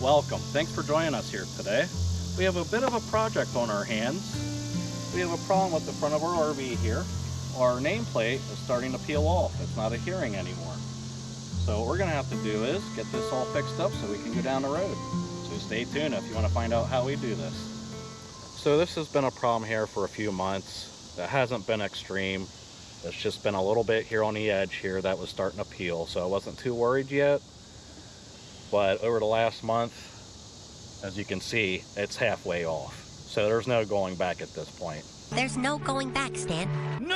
Welcome. Thanks for joining us here today. We have a bit of a project on our hands. We have a problem with the front of our RV here. Our nameplate is starting to peel off. It's not adhering anymore. So what we're going to have to do is get this all fixed up so we can go down the road. So stay tuned if you want to find out how we do this. So this has been a problem here for a few months. It hasn't been extreme. It's just been a little bit here on the edge here that was starting to peel. So I wasn't too worried yet. But over the last month, as you can see, it's halfway off. So there's no going back at this point. There's no going back, Stan. No!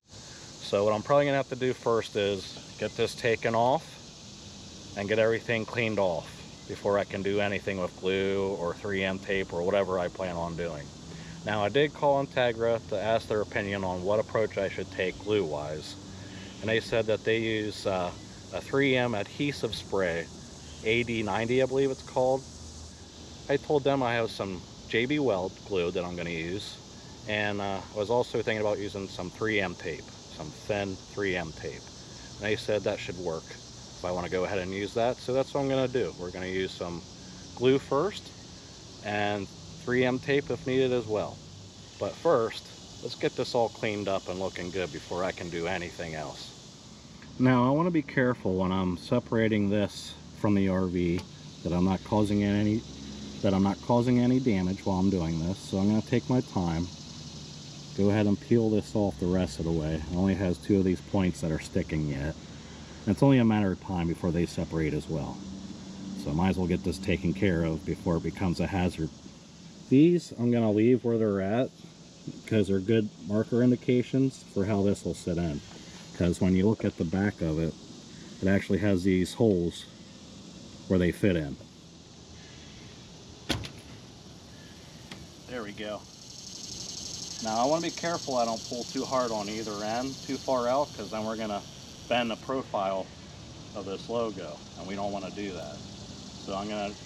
So what I'm probably gonna have to do first is get this taken off and get everything cleaned off before I can do anything with glue or 3M tape or whatever I plan on doing. Now I did call Entegra to ask their opinion on what approach I should take glue-wise. And they said that they use a 3M adhesive spray, AD90 I believe it's called. I told them I have some JB Weld glue that I'm going to use, and I was also thinking about using some 3M tape, some thin 3M tape. And they said that should work if I want to go ahead and use that, so that's what I'm going to do. We're going to use some glue first and 3M tape if needed as well. But first, let's get this all cleaned up and looking good before I can do anything else. Now I want to be careful when I'm separating this from the RV that I'm not causing any damage while I'm doing this. So I'm going to take my time, go ahead and peel this off the rest of the way. It only has 2 of these points that are sticking yet. And it's only a matter of time before they separate as well. So I might as well get this taken care of before it becomes a hazard. These I'm going to leave where they're at because they're good marker indications for how this will sit in. Because when you look at the back of it, it actually has these holes where they fit in. There we go. Now I want to be careful I don't pull too hard on either end, too far out, because then we're going to bend the profile of this logo, and we don't want to do that. So I'm going to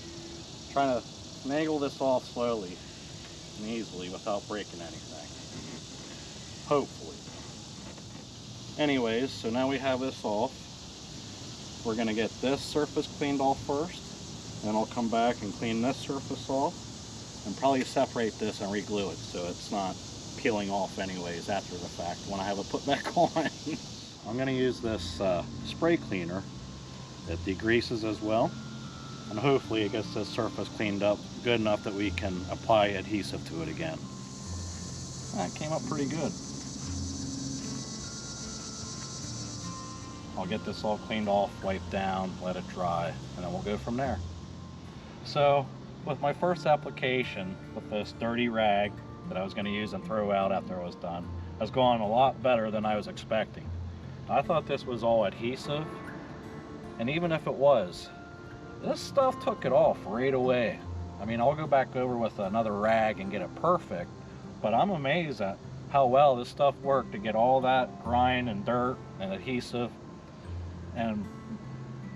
try to finagle this off slowly and easily without breaking anything. Hopefully. Anyways, so now we have this off. We're going to get this surface cleaned off first, and then I'll come back and clean this surface off and probably separate this and re-glue it so it's not peeling off anyways after the fact when I have it put back on. I'm going to use this spray cleaner. It degreases as well, and hopefully it gets this surface cleaned up good enough that we can apply adhesive to it again. That came up pretty good. I'll get this all cleaned off, wiped down, let it dry, and then we'll go from there. So with my first application with this dirty rag that I was going to use and throw out after I was done, has gone a lot better than I was expecting. I thought this was all adhesive, and even if it was, this stuff took it off right away. I mean, I'll go back over with another rag and get it perfect, but I'm amazed at how well this stuff worked to get all that grime and dirt and adhesive and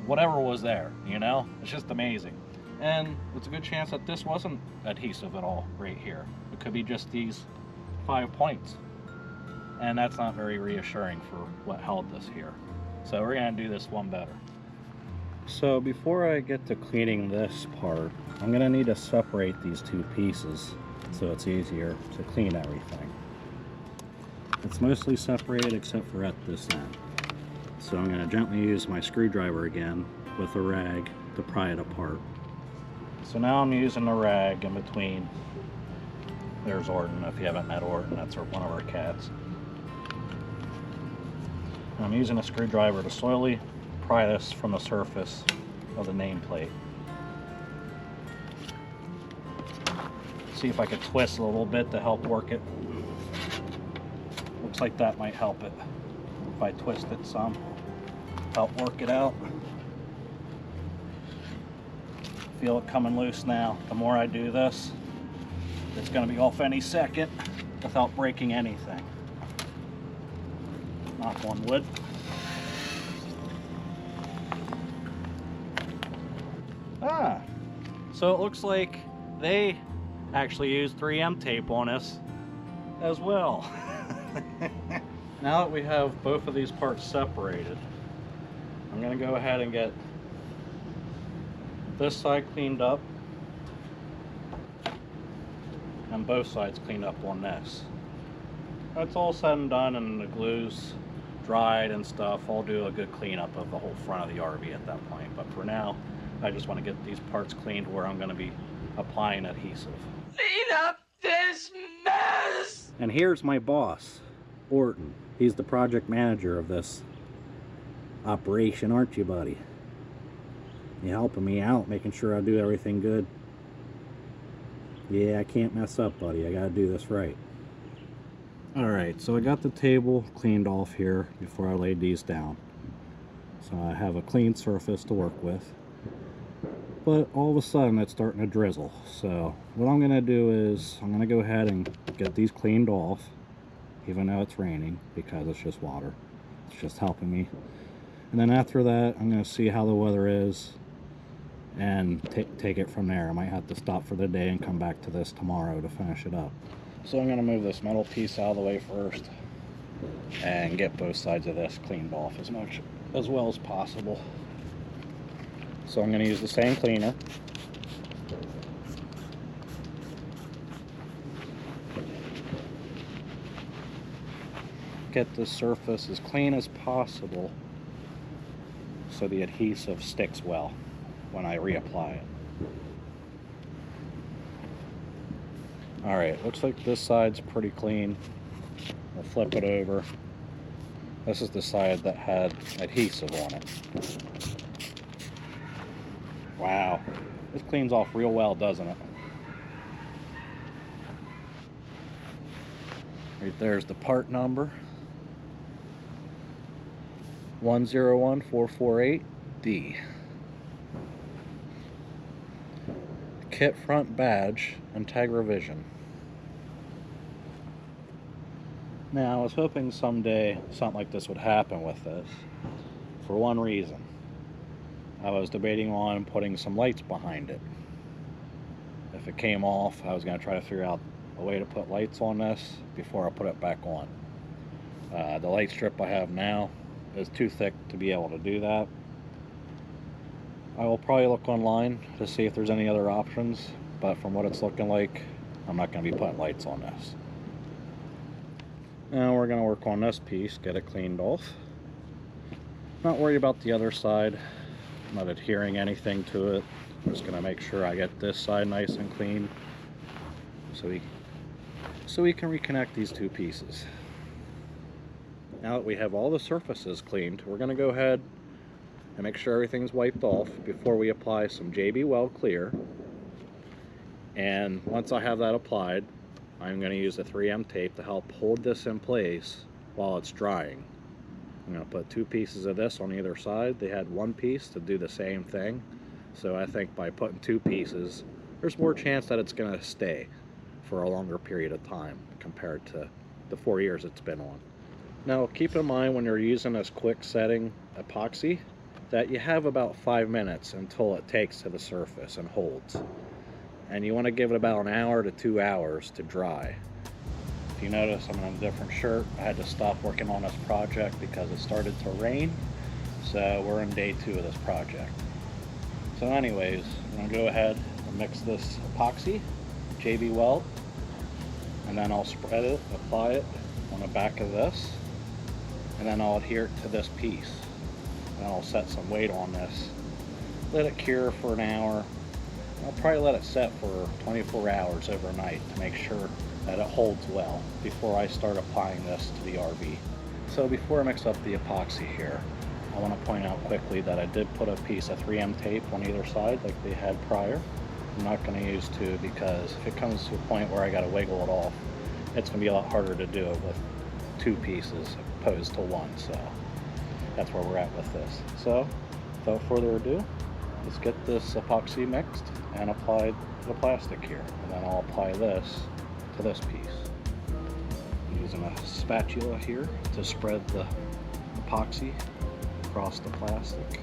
whatever was there, you know? It's just amazing. And it's a good chance that this wasn't adhesive at all right here. It could be just these 5 points. And that's not very reassuring for what held this here. So we're gonna do this one better. So before I get to cleaning this part, I'm gonna need to separate these 2 pieces so it's easier to clean everything. It's mostly separated except for at this end. So I'm going to gently use my screwdriver again with a rag to pry it apart. So now I'm using the rag in between. There's Orton, if you haven't met Orton, that's one of our cats. And I'm using a screwdriver to slowly pry this from the surface of the nameplate. See if I could twist a little bit to help work it. Looks like that might help it. If I twist it some, help work it out. Feel it coming loose now. The more I do this, it's going to be off any second without breaking anything. Knock on wood. So it looks like they actually used 3M tape on us as well. Now that we have both of these parts separated, I'm going to go ahead and get this side cleaned up and both sides cleaned up on this. That's all said and done and the glue's dried and stuff, I'll do a good cleanup of the whole front of the RV at that point. But for now, I just want to get these parts cleaned where I'm going to be applying adhesive. Clean up this mess! And here's my boss, Orton. He's the project manager of this operation, aren't you, buddy? You helping me out, making sure I do everything good. Yeah, I can't mess up, buddy. I gotta do this right. Alright, so I got the table cleaned off here before I laid these down. So I have a clean surface to work with. But all of a sudden it's starting to drizzle. So what I'm going to do is I'm going to go ahead and get these cleaned off. Even though it's raining, because it's just water. It's just helping me. And then after that I'm going to see how the weather is. And take it from there. I might have to stop for the day and come back to this tomorrow to finish it up. So I'm going to move this metal piece out of the way first and get both sides of this cleaned off as well as possible. So I'm going to use the same cleaner. Get the surface as clean as possible so the adhesive sticks well when I reapply it. Alright, looks like this side's pretty clean. I'll flip it over. This is the side that had adhesive on it. Wow, this cleans off real well, doesn't it? Right there's the part number. 101448D. Kit front badge, Entegra Vision. Now, I was hoping someday something like this would happen with this, for one reason. I was debating on putting some lights behind it. If it came off, I was going to try to figure out a way to put lights on this before I put it back on. The light strip I have now is too thick to be able to do that. I will probably look online to see if there's any other options, but from what it's looking like, I'm not going to be putting lights on this. Now we're going to work on this piece, get it cleaned off. Not worried about the other side. I'm not adhering anything to it. I'm just going to make sure I get this side nice and clean so we can reconnect these two pieces. Now that we have all the surfaces cleaned, we're going to go ahead and make sure everything's wiped off before we apply some JB Weld Clear. And once I have that applied, I'm going to use the 3M tape to help hold this in place while it's drying. I'm going to put two pieces of this on either side. They had one piece to do the same thing. So I think by putting two pieces, there's more chance that it's going to stay for a longer period of time compared to the 4 years it's been on. Now keep in mind when you're using this quick setting epoxy that you have about 5 minutes until it takes to the surface and holds. And you want to give it about an hour to 2 hours to dry. If you notice, I'm in a different shirt. I had to stop working on this project because it started to rain. So we're in day 2 of this project. So anyways, I'm going to go ahead and mix this epoxy, JB Weld, and then I'll spread it, apply it on the back of this, and then I'll adhere it to this piece. And I'll set some weight on this, let it cure for an hour. I'll probably let it set for 24 hours overnight to make sure that it holds well before I start applying this to the RV. So before I mix up the epoxy here, I want to point out quickly that I did put a piece of 3M tape on either side like they had prior. I'm not going to use two because if it comes to a point where I got to wiggle it off, it's going to be a lot harder to do it with two pieces opposed to one. So that's where we're at with this. So without further ado, let's get this epoxy mixed and applied to the plastic here. And then I'll apply this to this piece. I'm using a spatula here to spread the epoxy across the plastic.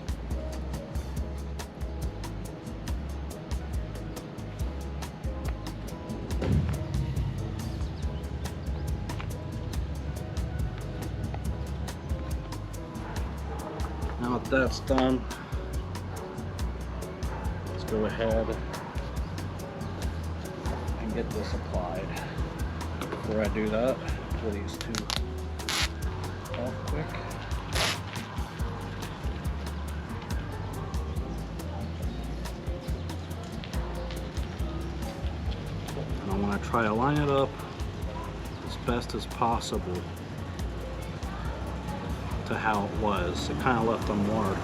Now that that's done, let's go go ahead and get this applied. Before I do that, pull these two off quick. And I want to try to line it up as best as possible to how it was. It kind of left a mark.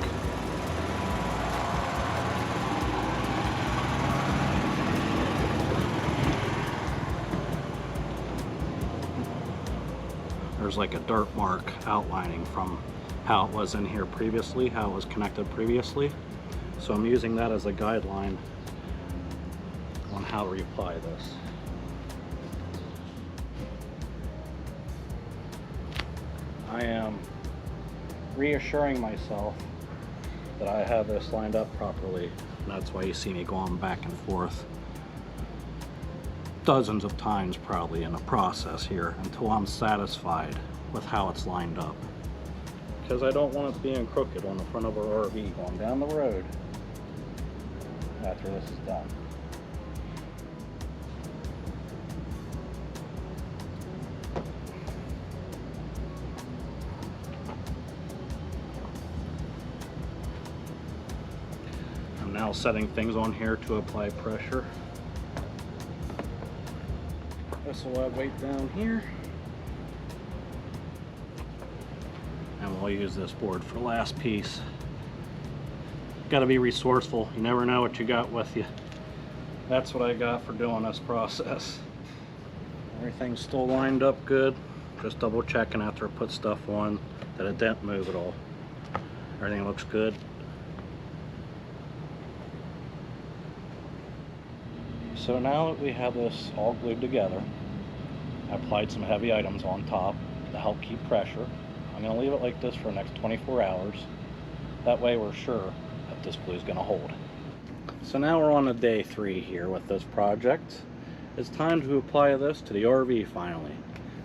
There's like a dirt mark outlining from how it was in here previously, how it was connected previously. So I'm using that as a guideline on how to reapply this. I am reassuring myself that I have this lined up properly, and that's why you see me going back and forth dozens of times probably in the process here until I'm satisfied with how it's lined up, because I don't want it being crooked on the front of our RV going down the road after this is done. I'm now setting things on here to apply pressure. This will have weight down here, and we'll use this board for the last piece. Got to be resourceful. You never know what you got with you. That's what I got for doing this process. Everything's still lined up good. Just double checking after I put stuff on that it didn't move at all. Everything looks good. So now that we have this all glued together, I applied some heavy items on top to help keep pressure. I'm going to leave it like this for the next 24 hours. That way we're sure that this glue is going to hold. So now we're on to day 3 here with this project. It's time to apply this to the RV finally.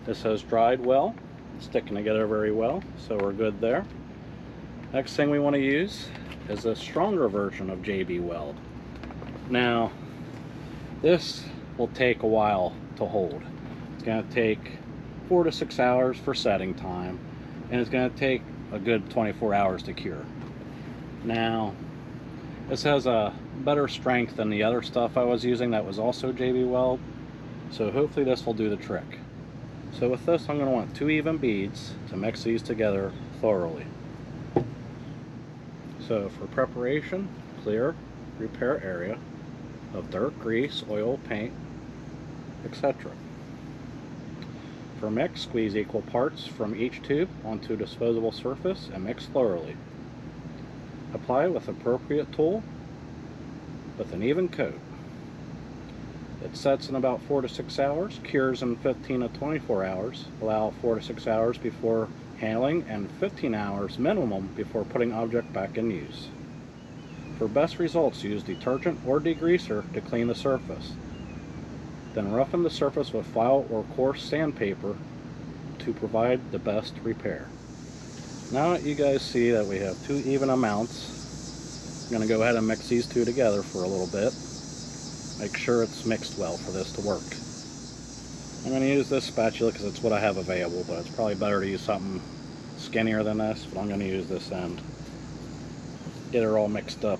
This has dried well, it's sticking together very well, so we're good there. Next thing we want to use is a stronger version of JB Weld. Now, this will take a while to hold. It's going to take 4 to 6 hours for setting time, and it's going to take a good 24 hours to cure. Now, this has a better strength than the other stuff I was using that was also JB Weld, so hopefully this will do the trick. So with this, I'm going to want 2 even beads to mix these together thoroughly. So for preparation, clear repair area of dirt, grease, oil, paint, etc. For mix, squeeze equal parts from each tube onto a disposable surface and mix thoroughly. Apply with appropriate tool with an even coat. It sets in about 4 to 6 hours, cures in 15 to 24 hours. Allow 4 to 6 hours before handling and 15 hours minimum before putting object back in use. For best results, use detergent or degreaser to clean the surface. Then roughen the surface with file or coarse sandpaper to provide the best repair. Now that you guys see that we have 2 even amounts, I'm going to go ahead and mix these 2 together for a little bit. Make sure it's mixed well for this to work. I'm going to use this spatula because it's what I have available, but it's probably better to use something skinnier than this, but I'm going to use this end. Get her all mixed up.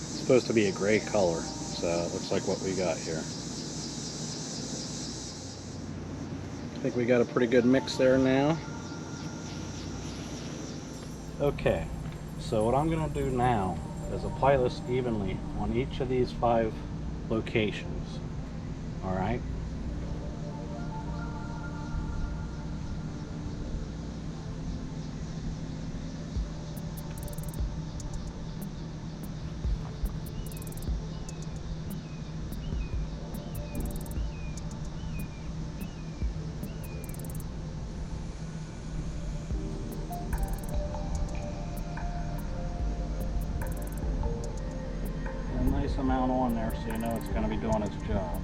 It's supposed to be a gray color, so it looks like what we got here. I think we got a pretty good mix there now. Okay, so what I'm going to do now is apply this evenly on each of these 5 locations. Alright? Amount on there so you know it's going to be doing its job.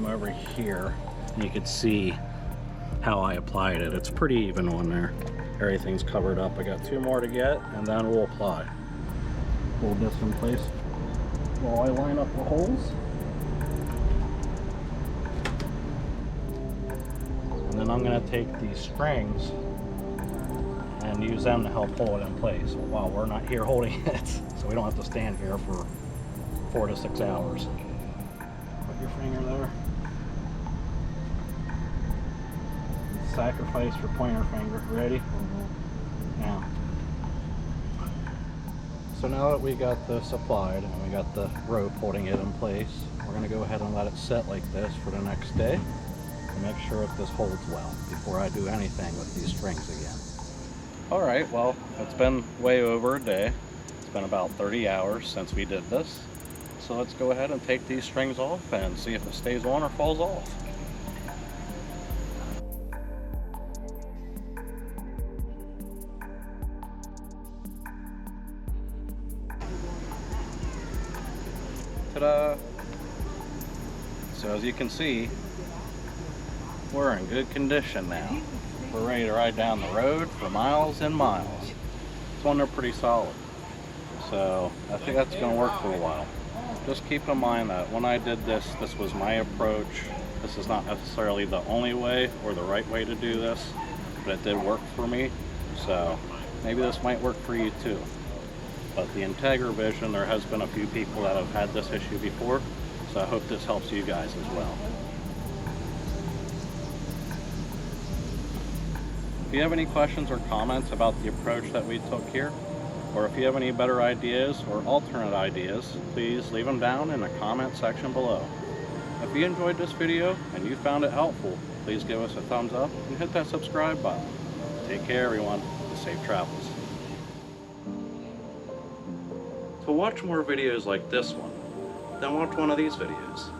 come over here and you can see how I applied it. It's pretty even on there. Everything's covered up. I got 2 more to get and then we'll apply. Hold this in place while I line up the holes. And then I'm going to take these strings and use them to help hold it in place while we're not here holding it, so we don't have to stand here for 4 to 6 hours. Put your finger there. Sacrifice your pointer finger. Ready? Now. So now that we got this applied and we got the rope holding it in place, we're going to go ahead and let it set like this for the next day and make sure that this holds well before I do anything with these strings again. Alright, well, it's been way over a day. It's been about 30 hours since we did this. So let's go ahead and take these strings off and see if it stays on or falls off. Ta-da! So as you can see, we're in good condition now. We're ready to ride down the road for miles and miles. This one, they're pretty solid. So I think that's going to work for a while. Just keep in mind that when I did this, this was my approach. This is not necessarily the only way or the right way to do this, but it did work for me. So maybe this might work for you too. But the Entegra Vision, there has been a few people that have had this issue before, so I hope this helps you guys as well. If you have any questions or comments about the approach that we took here, or if you have any better ideas or alternate ideas, please leave them down in the comment section below. If you enjoyed this video and you found it helpful, please give us a thumbs up and hit that subscribe button. Take care everyone, and safe travels. To watch more videos like this one, then watch one of these videos.